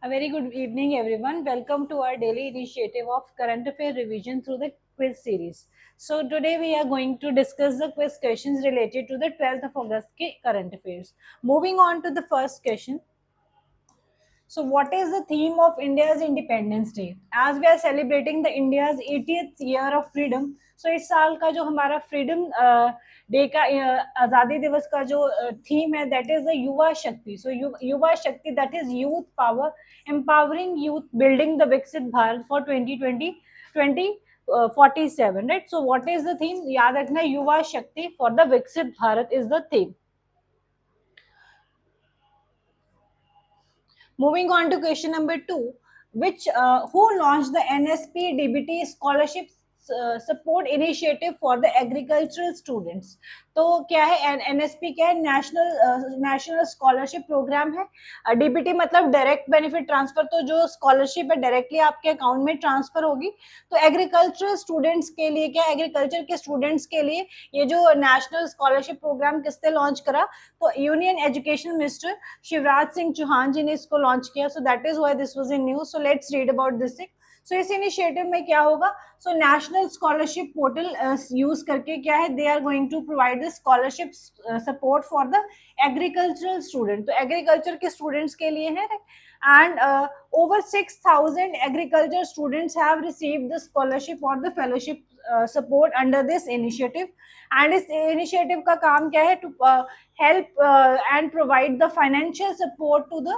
A very good evening, everyone. Welcome to our daily initiative of current affair revision through the quiz series. So today we are going to discuss the quiz questions related to the 12th of August ke current affairs. Moving on to the first question. So, what is the theme of India's Independence Day? As we are celebrating the India's 80th year of freedom, so इस साल का जो हमारा freedom day का आज़ादी दिवस का जो थीम है दैट इज द युवा शक्ति. So Yuva Shakti that is youth power, empowering youth, building the Viksit Bharat for 2020 2047, right. So what is the theme? याद रखना, Yuva Shakti for the Viksit Bharat is the theme. Moving on to question number 2, which who launched the NSP DBT scholarship support initiative for the agricultural students? तो क्या है NSP? क्या है? National scholarship programme है. DBT मतलब direct benefit transfer. तो जो scholarship है डायरेक्टली आपके अकाउंट में ट्रांसफर होगी. तो एग्रीकल्चरल स्टूडेंट्स के लिए, क्या एग्रीकल्चर के स्टूडेंट्स के लिए ये जो नेशनल स्कॉलरशिप प्रोग्राम किसने लॉन्च करा? तो union education minister Shivraj Singh Chouhan ji ने इसको लॉन्च किया. So that is why this was in news. So let's read about this thing. So इस इनिशिएटिव में क्या होगा? So national scholarship portal use करके क्या है, they are going to provide the scholarship support for the agricultural student. तो agriculture के students के लिए है. And over 6,000 agriculture students have received the scholarship or the fellowship support under this initiative. And इस initiative का काम क्या है? To help and provide the financial support to the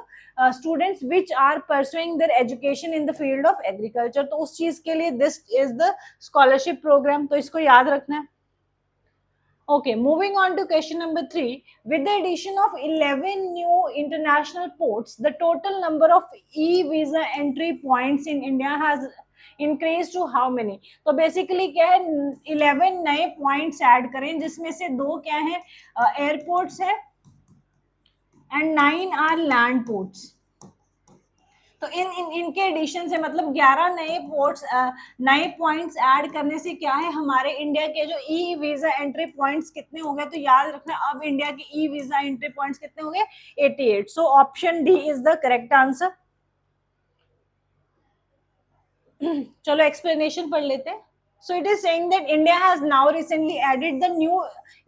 students which are pursuing their education in the field of agriculture. तो उस चीज के लिए this is the scholarship program. तो इसको याद रखना है. Okay, moving on to question number 3. With the addition of 11 new international ports, the total number of e-visa entry points in India has increased to how many? तो basically क्या है, 11 नए points add करें, जिसमें से 2 क्या है, एयरपोर्ट्स है, एंड 9 आर लैंड पोर्ट्स. तो इनके एडिशन से मतलब 11 नए पोर्ट्स, नए पॉइंट्स ऐड करने से क्या है, हमारे इंडिया के जो ई वीजा एंट्री पॉइंट्स कितने हो गए? तो याद रखना, अब इंडिया के ई वीजा एंट्री पॉइंट्स कितने हो गए? 88. So option D is the correct answer. चलो एक्सप्लेनेशन पढ़ लेते हैं. So it is saying that India has now recently added the new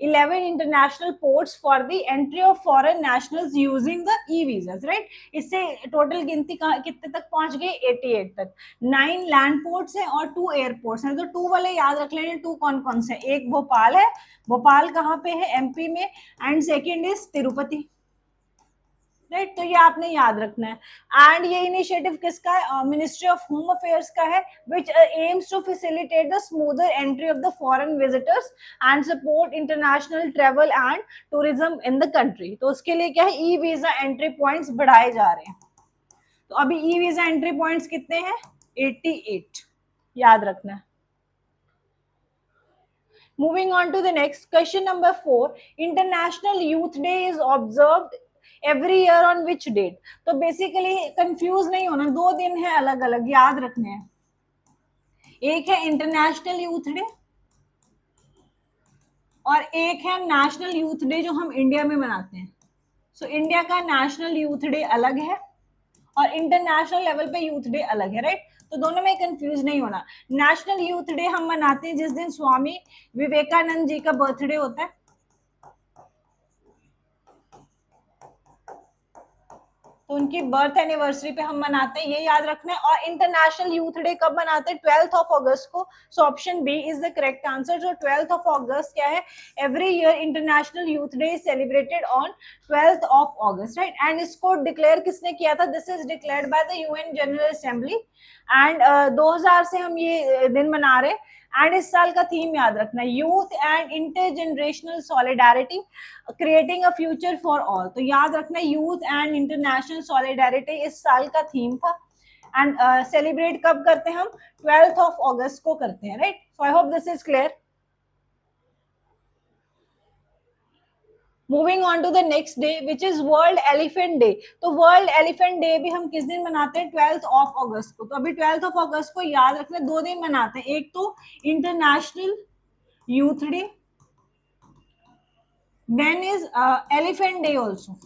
11 international ports for the entry of foreign nationals using the e-visas, right? इससे total गिनती कितने तक पहुंच गई? 88 तक. 9 लैंड पोर्ट्स हैं और 2 एयरपोर्ट्स हैं. तो 2 वाले याद रख लेंगे. 2 कौन कौन से? एक भोपाल है. भोपाल कहाँ पे है? एमपी में. And second is Tirupati, right. तो ये आपने याद रखना है. एंड ये इनिशिएटिव किसका है? मिनिस्ट्री ऑफ होम अफेयर्स का है, which aims to facilitate the smoother entry of the foreign visitors and support international travel and tourism in the country. तो उसके लिए क्या है, ई वीजा एंट्री पॉइंट्स बढ़ाए जा रहे हैं. तो अभी ई वीजा एंट्री पॉइंट्स कितने हैं? 88. याद रखना है. Moving on to the next question number 4. International Youth Day is observed every year on which date? तो बेसिकली कंफ्यूज नहीं होना, 2 दिन है अलग अलग, याद रखने हैं. एक है इंटरनेशनल यूथ डे और एक है नेशनल यूथ डे जो हम इंडिया में मनाते हैं. सो इंडिया का नेशनल यूथ डे अलग है और इंटरनेशनल लेवल पे यूथ डे अलग है, राइट. तो दोनों में कंफ्यूज नहीं होना. नेशनल यूथ डे हम मनाते हैं जिस दिन स्वामी विवेकानंद जी का बर्थडे होता है. तो उनकी बर्थ एनिवर्सरी पे हम मनाते हैं, ये याद रखना है. और इंटरनेशनल यूथ डे कब मनाते हैं? 12th ऑफ अगस्त को. So option B is the correct answer. जो 12th ऑफ अगस्त क्या है, every year international youth day is celebrated on 12th of August, right. And इसको डिक्लेयर किसने किया था? This is declared by the UN general assembly. And 2000 से हम ये दिन मना रहे. एंड इस साल का थीम याद रखना, youth and intergenerational solidarity creating a future for all. तो याद रखना, यूथ एंड इंटरनेशनल सॉलिडारिटी इस साल का थीम था. एंड सेलिब्रेट कब करते हैं हम? 12th ऑफ अगस्त को करते हैं, right. So I hope this is clear. Moving on to the next day which is world elephant day. तो वर्ल्ड एलिफेंट डे भी हम किस दिन मनाते हैं? 12th ऑफ अगस्त को. तो अभी 12th ऑफ अगस्त को याद रखना, 2 दिन मनाते हैं. एक तो international youth day, then is elephant day also.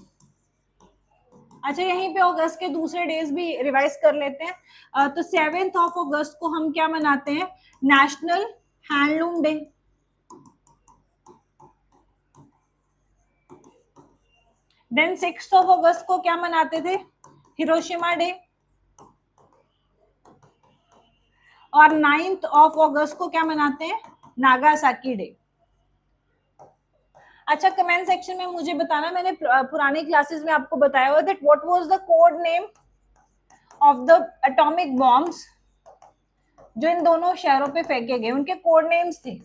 अच्छा, यहीं पे अगस्त के दूसरे डेज भी रिवाइज कर लेते हैं। तो 7 अगस्त को हम क्या मनाते हैं? National handloom day. देन 6 अगस्त को क्या मनाते थे? Hiroshima day. और 9 अगस्त को क्या मनाते हैं? Nagasaki day. अच्छा, कमेंट सेक्शन में मुझे बताना, मैंने पुरानी क्लासेस में आपको बताया हुआ that what was the code name of the atomic bombs जो इन दोनों शहरों पे फेंके गए, उनके कोड नेम्स थे।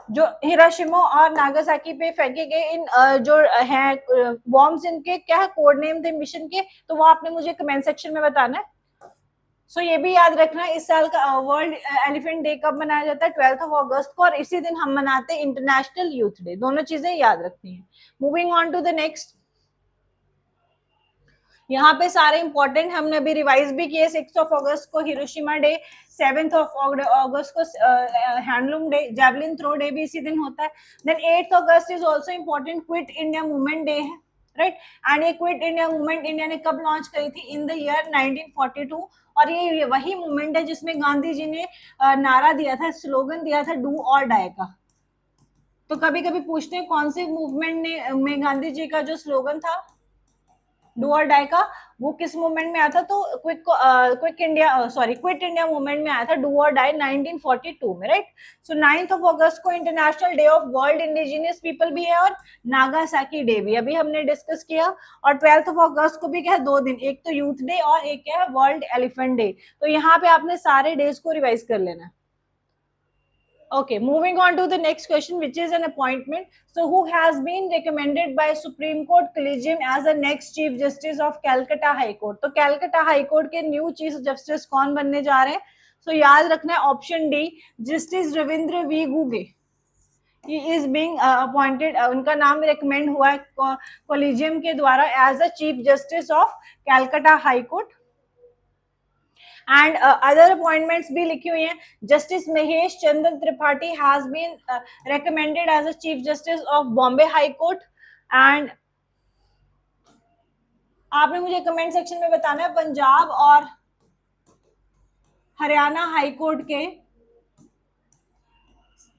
जो हिरोशिमा और नागासाकी पे फेंके गए इन जो है बॉम्ब्स, इनके क्या कोड नेम थे मिशन के, तो वो आपने मुझे कमेंट सेक्शन में बताना है। सो ये भी याद रखना, इस साल का वर्ल्ड एलिफेंट डे कब मनाया जाता है? 12 अगस्त को, और इसी दिन हम मनाते हैं इंटरनेशनल यूथ डे। दोनों चीजें याद रखनी है। Moving on to the next, यहाँ पे सारे इंपॉर्टेंट हमने अभी रिवाइज भी किए। 6 अगस्त को हिरोशिमा डे, 7 अगस्त को handloom day, javelin throw day भी इसी दिन होता है। Then 8 August is also important, quit India movement day है, राइट। एंड ये क्विट इंडिया मूवमेंट इंडिया ने कब लॉन्च करी थी? In the year 1942। और ये वही मूवमेंट है जिसमें गांधी जी ने नारा दिया था, स्लोगन दिया था, डू और डाई का। तो कभी कभी पूछते हैं कौन से मूवमेंट ने में गांधी जी का जो स्लोगन था डू और डाई का, वो किस मूवमेंट में आया था? तो quick India, sorry, quit India movement में आया था, डू और डाई 1942 में, राइट। सो 9 अगस्त को international day of world indigenous people भी है, और नागासाकी डे भी अभी हमने डिस्कस किया। और 12 अगस्त को भी क्या है? 2 दिन, एक तो यूथ डे और एक क्या है? World elephant day. तो यहाँ पे आपने सारे डेज को रिवाइज कर लेना है। Okay, moving on to the next question, which is an appointment. So, who has been recommended by Supreme Court Collegium as the next Chief Justice of Calcutta High Court? तो Calcutta High Court के new Chief Justice कौन बनने जा रहे हैं? So, याद रखना है option D, justice Ravindra V Ghuge. He is being appointed, उनका नाम recommend हुआ है कॉलेजियम के द्वारा as the Chief Justice of Calcutta High Court. And other appointments भी लिखी हुई हैं। Justice Mahesh Chandra Tripathi has been recommended as a chief justice of Bombay high court. And आपने मुझे कमेंट सेक्शन में बताना है पंजाब और हरियाणा हाई कोर्ट के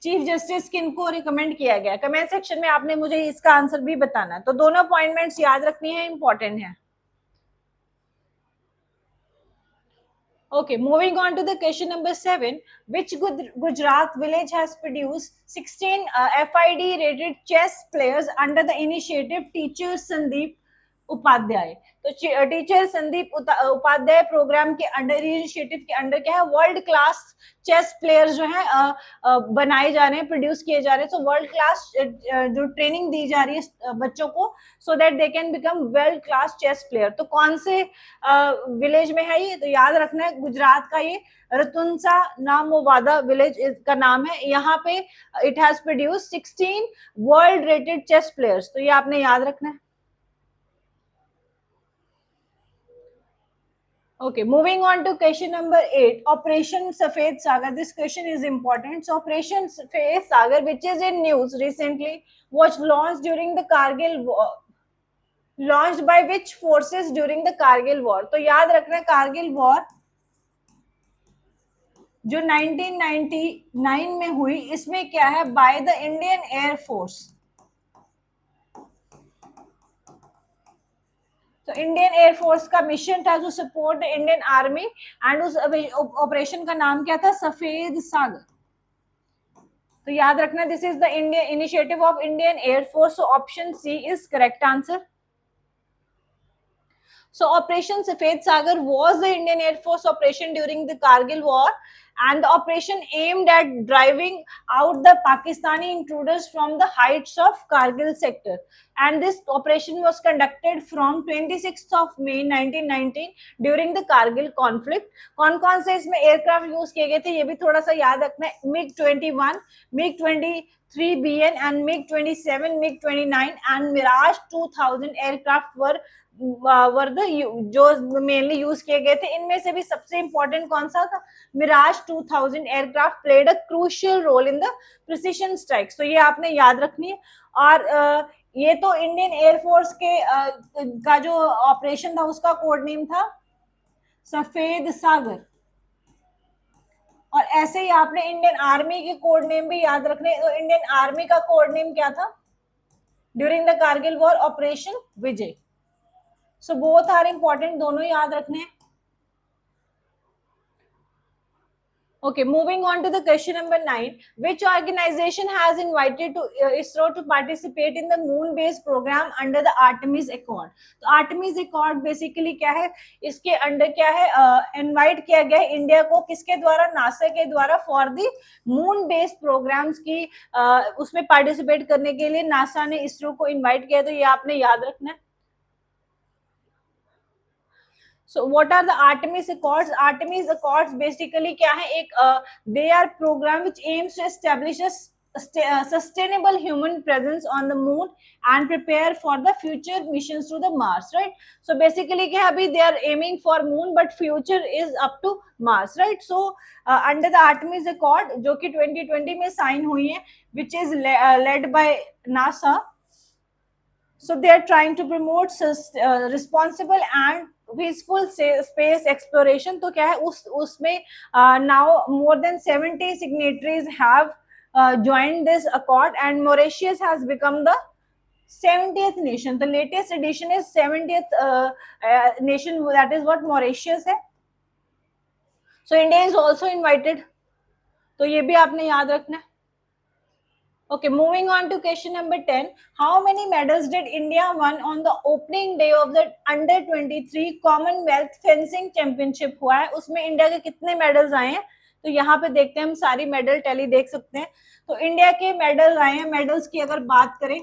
चीफ जस्टिस किनको रिकमेंड किया गया। कमेंट सेक्शन में आपने मुझे इसका आंसर भी बताना है। तो दोनों अपॉइंटमेंट्स याद रखनी है, इंपॉर्टेंट है। Okay, moving on to the question number 7. Which Gujarat village has produced 16 FID rated chess players under the initiative Teacher Sandeep Upadhyay? तो टीचर संदीप उपाध्याय प्रोग्राम के अंडर, इनिशिएटिव के अंडर क्या है? वर्ल्ड क्लास चेस प्लेयर्स जो है बनाए जा रहे हैं, प्रोड्यूस किए जा रहे हैं। तो वर्ल्ड क्लास जो ट्रेनिंग दी जा रही है बच्चों को, so that they can become world class chess player. तो कौन से विलेज में है ये? तो याद रखना है गुजरात का ये रतुनसा नामोवादा विलेज का नाम है। यहाँ पे it has produce 16 world rated chess players. तो ये आपने याद रखना है। Okay, moving on to question number 8. Operation Safed Sagar. This question is important. So, Operation Safed Sagar, which is in news recently, was launched during the Kargil war. Launched by which forces during the Kargil war? तो याद रखना है Kargil war जो 1999 में हुई, इसमें क्या है? By the Indian air force. तो इंडियन एयरफोर्स का मिशन था जो support the Indian army, and उस ऑपरेशन का नाम क्या था? सफेद सागर। तो याद रखना, this is the Indian initiative of Indian air force. So option C is correct answer. So Operation Safed Sagar was the Indian Air Force operation during the Kargil war, and the operation aimed at driving out the Pakistani intruders from the heights of Kargil sector. And this operation was conducted from 26th of May 1919 during the Kargil conflict. कौन-कौन से इसमें aircraft use किए गए थे ये भी थोड़ा सा याद रखना है। MiG-21, MiG-23BN and MiG-27, MiG-29 and Mirage 2000 aircraft were जो मेनली यूज किए गए थे। इनमें से भी सबसे इंपॉर्टेंट कौन सा था? Mirage 2000 aircraft played a crucial role in the precision strikes. तो ये आपने याद रखनी है। और ये तो इंडियन एयरफोर्स के का जो ऑपरेशन था उसका कोड नेम था सफेद सागर। और ऐसे ही आपने इंडियन आर्मी के कोड नेम भी याद रखने। तो इंडियन आर्मी का कोड नेम क्या था during the Kargil war? Operation Vijay. So both are important, दोनों याद रखने हैं। Okay, moving on to the question number 9. Which organization has invited to ISRO to participate in the moon-based program under the Artemis Accord? तो Artemis Accord basically क्या है? इसके under क्या है? इनवाइट किया गया है इंडिया को, किसके द्वारा? नासा के द्वारा, for the moon based programmes की उसमें पार्टिसिपेट करने के लिए नासा ने इसरो को इन्वाइट किया। तो ये आपने याद रखना है। So what are the Artemis Accords? Artemis Accords basically क्या है? एक they are program which aims to establish a sustainable human presence on the moon and prepare for the future missions to the Mars, right? So basically क्या है? अभी they are aiming for moon but future is up to Mars, right? So under the Artemis Accord जो कि 2020 में sign हुई है, which is led by NASA. So they are trying to promote responsible and peaceful space exploration. तो क्या है उसमें now more than 70 signatories have joined this accord and Mauritius has become the 70th nation. The latest edition is 70th nation, that is what Mauritius है. So India is also invited. तो ये भी आपने याद रखना है. Okay, moving on to question number 10. How many medals did India won on the opening day of the under 23 Commonwealth Fencing Championship हुआ है? उसमें इंडिया के कितने मेडल्स आए हैं? तो यहाँ पे देखते हैं हम सारी मेडल टैली देख सकते हैं. तो इंडिया के मेडल आए हैं. मेडल्स की अगर बात करें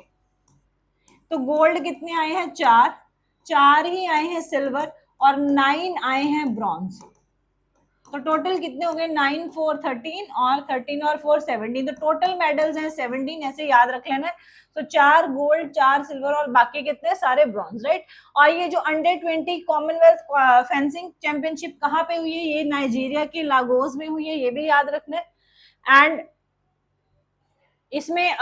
तो गोल्ड कितने आए हैं? 4 ही आए हैं सिल्वर और 9 आए हैं ब्रॉन्ज. तो टोटल कितने हो गए? 9 4 13 और 13 और 4 17. तो टोटल मेडल्स हैं 17, ऐसे याद रख लेना है. तो 4 गोल्ड 4 सिल्वर और बाकी कितने? सारे ब्रॉन्ज, राइट. और ये जो अंडर 20 कॉमनवेल्थ फेंसिंग चैंपियनशिप कहाँ पे हुई है? ये नाइजीरिया के लागोस में हुई है, ये भी याद रखना है. एंड इसमें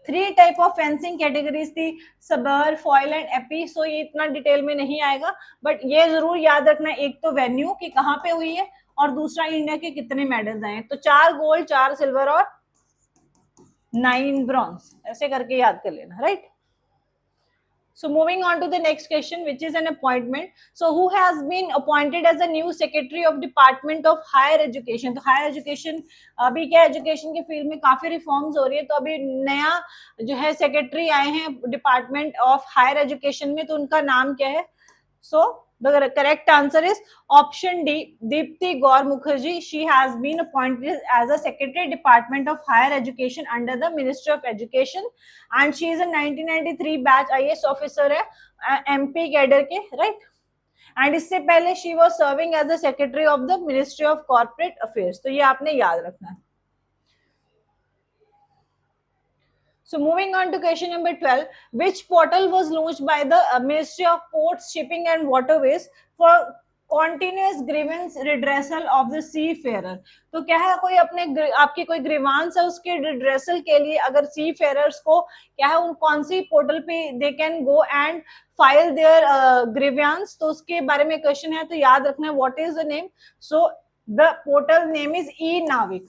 3 टाइप ऑफ फेंसिंग कैटेगरीज थी, सबर, फॉयल एंड एपी. सो ये इतना डिटेल में नहीं आएगा, बट ये जरूर याद रखना है. एक तो वेन्यू कि कहाँ पे हुई है और दूसरा इंडिया के कितने मेडल्स आए. तो 4 गोल्ड 4 सिल्वर और 9 ब्रॉन्ज, ऐसे करके याद कर लेना, right. So moving on to the next question, which is an appointment. So who has been appointed as the new secretary of Department of Higher Education? तो higher education अभी क्या education के फील्ड में काफी रिफॉर्म्स हो रही है. तो अभी नया जो है सेक्रेटरी आए हैं डिपार्टमेंट ऑफ हायर एजुकेशन में, तो उनका नाम क्या है? So the correct answer is option D, Deepti Gaur Mukherjee. She has been appointed as a secretary department of higher education under the Ministry of Education and she is a 1993 batch IAS officer है MP cadre के, right. And इससे पहले she was serving as the secretary of the Ministry of Corporate Affairs. तो ये आपने याद रखना है. So moving on to question number 12, which portal was launched by the Ministry of Ports, Shipping and Waterways for continuous grievance redressal of the seafarer? तो क्या है, कोई अपने आपकी कोई ग्रीवांस है उसके रिड्रेसल के लिए अगर सी फेयरर्स को क्या है उन कौन सी पोर्टल पे they can go and file there grievance, तो उसके बारे में क्वेश्चन है. तो याद रखना है what is the name. So the portal name is e Navik.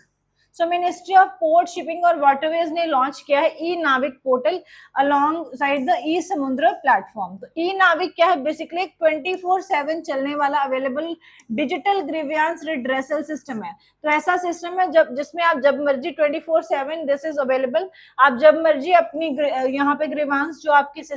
So ministry of port shipping और वाटरवेज ने लॉन्च किया है e Navik portal alongside the e Samudra platform. तो ई नाविक क्या है? बेसिकली 24/7 चलने वाला available digital grievance redressal system है. तो ऐसा सिस्टम है जब जिसमें आप जब मर्जी 24/7 दिस इज अवेलेबल, आप जब मर्जी अपनी यहाँ पे ग्रीवांस जो आपकी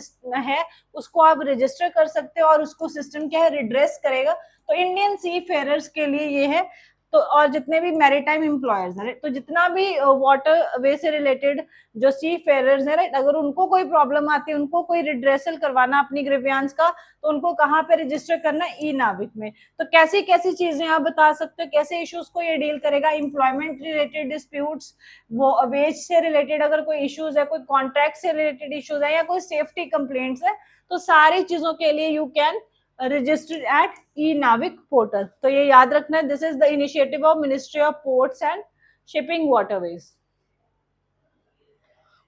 है उसको आप रजिस्टर कर सकते हो और उसको सिस्टम क्या है रिड्रेस करेगा. तो इंडियन सी फेयरर्स के लिए ये है. तो और जितने भी मैरीटाइम एम्प्लॉयर्स हैं, तो जितना भी वाटर वे से रिलेटेड जो सी फेयरर्स हैं, राइट, अगर उनको कोई प्रॉब्लम आती है, उनको कोई रिड्रेसल करवाना अपनी ग्रीवियंस का, तो उनको कहाँ पे रजिस्टर करना है? ई नाविक में. तो कैसी कैसी चीजें आप बता सकते हो, कैसे इश्यूज को ये डील करेगा? एम्प्लॉयमेंट रिलेटेड डिस्प्यूट्स, वो वेज से रिलेटेड अगर कोई इश्यूज है, कोई कॉन्ट्रैक्ट से रिलेटेड इश्यूज है या कोई सेफ्टी कंप्लेंट्स है, तो सारी चीजों के लिए you can registered at e-Navik portal. तो ये याद रखना है, this is the initiative of Ministry of Ports and Shipping Waterways.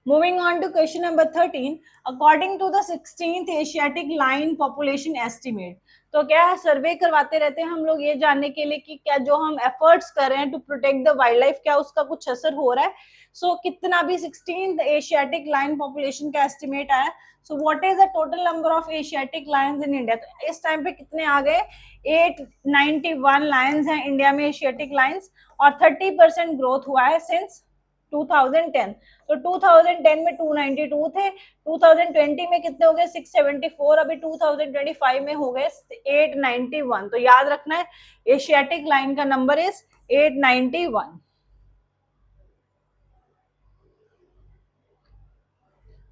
Moving on to question number 13, according to the 16th Asiatic Lion Population Estimate. तो क्या है, सर्वे करवाते रहते हैं हम लोग ये जानने के लिए कि क्या जो हम एफर्ट्स कर रहे हैं to protect the wildlife, क्या उसका कुछ असर हो रहा है. सो कितना भी 16th एशियाटिक लायन पॉपुलेशन का एस्टिमेट आया. सो what is the total number of Asiatic Lions in India. तो इस टाइम पे कितने आ गए, 891 लायंस हैं इंडिया में, एशियाटिक लायंस, और 30% ग्रोथ हुआ है सिंस 2010. तो 2010 में 292 थे, 2020 में कितने हो गए, 674, अभी 2025 में हो गए 891. तो याद रखना है एशियाटिक लाइन का नंबर इज 891.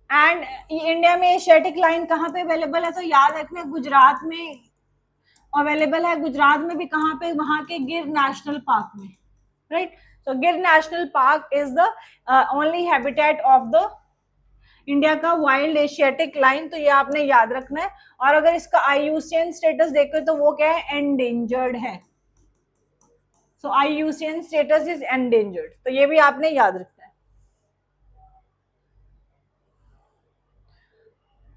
एंड इंडिया में एशियाटिक लाइन कहाँ पे अवेलेबल है, तो याद रखना गुजरात में अवेलेबल है. गुजरात में भी कहाँ पे, वहां के गिर नेशनल पार्क में, right. So Gir National Park is the only habitat of the India का वाइल्ड एशियाटिक लाइन. तो ये आपने याद रखना है. और अगर इसका IUCN स्टेटस देखें तो वो क्या है, एंडेंजर्ड है. So IUCN status is endangered, तो ये भी आपने याद रखना है.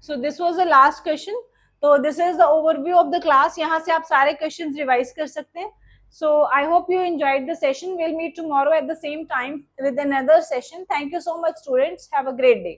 So this was the last question. तो this is the overview of the class. यहाँ से आप सारे क्वेश्चंस रिवाइज कर सकते हैं. So I hope you enjoyed the session. We'll meet tomorrow at the same time with another session. Thank you so much, students. Have a great day.